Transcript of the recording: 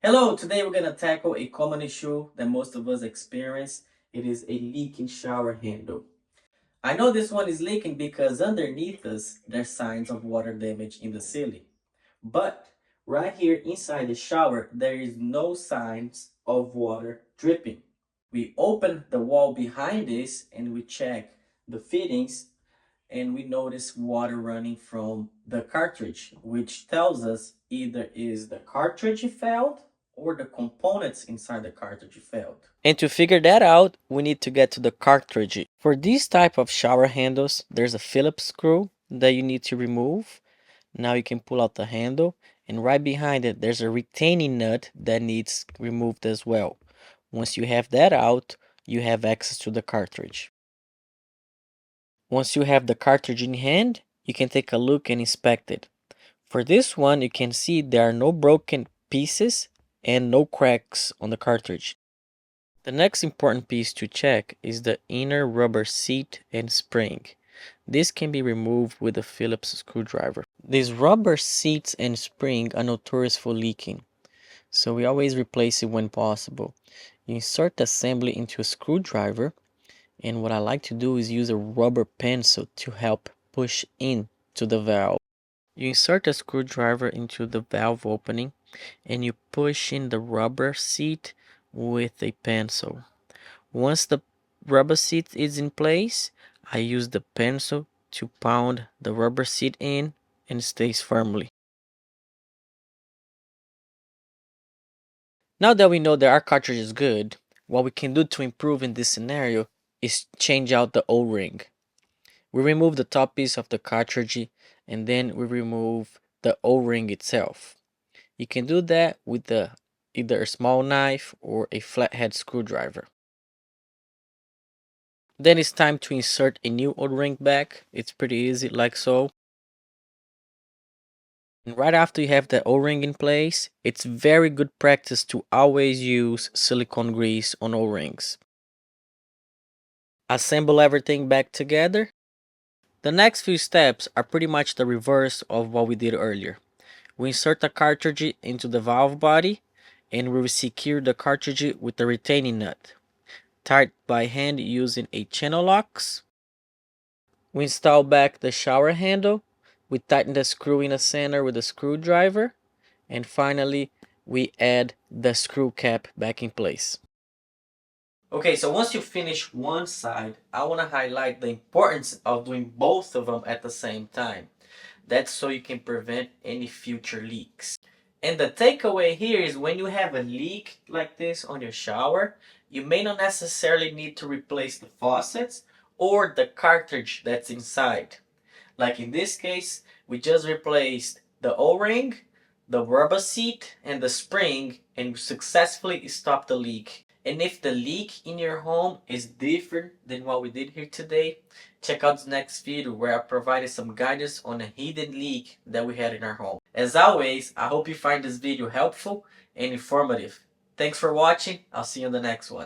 Hello, today we're going to tackle a common issue that most of us experience. It is a leaking shower handle. I know this one is leaking because underneath us, there's signs of water damage in the ceiling. But right here inside the shower, there is no signs of water dripping. We open the wall behind this and we check the fittings and we notice water running from the cartridge, which tells us either is the cartridge failed or the components inside the cartridge failed. And to figure that out, we need to get to the cartridge. For these type of shower handles, there's a Phillips screw that you need to remove. Now you can pull out the handle, and right behind it, there's a retaining nut that needs removed as well. Once you have that out, you have access to the cartridge. Once you have the cartridge in hand, you can take a look and inspect it. For this one, you can see there are no broken pieces and no cracks on the cartridge. The next important piece to check is the inner rubber seat and spring. This can be removed with a Phillips screwdriver. These rubber seats and spring are notorious for leaking, so we always replace it when possible. You insert the assembly into a screwdriver, and what I like to do is use a rubber pencil to help push in to the valve. You insert a screwdriver into the valve opening and you push in the rubber seat with a pencil. Once the rubber seat is in place, I use the pencil to pound the rubber seat in and stays firmly. Now that we know that our cartridge is good, what we can do to improve in this scenario is change out the O-ring. We remove the top piece of the cartridge and then we remove the O-ring itself. You can do that with either a small knife or a flathead screwdriver. Then it's time to insert a new O-ring back. It's pretty easy like so. And right after you have the O-ring in place, it's very good practice to always use silicone grease on O-rings. Assemble everything back together. The next few steps are pretty much the reverse of what we did earlier. We insert the cartridge into the valve body and we will secure the cartridge with the retaining nut. Tight by hand using a channel locks. We install back the shower handle. We tighten the screw in the center with a screwdriver. And finally, we add the screw cap back in place. Okay, so once you finish one side, I want to highlight the importance of doing both of them at the same time. That's so you can prevent any future leaks. And the takeaway here is when you have a leak like this on your shower, you may not necessarily need to replace the faucets or the cartridge that's inside. Like in this case, we just replaced the O-ring, the rubber seat, and the spring, and successfully stopped the leak. And if the leak in your home is different than what we did here today, check out the next video where I provided some guidance on a hidden leak that we had in our home. As always, I hope you find this video helpful and informative. Thanks for watching. I'll see you in the next one.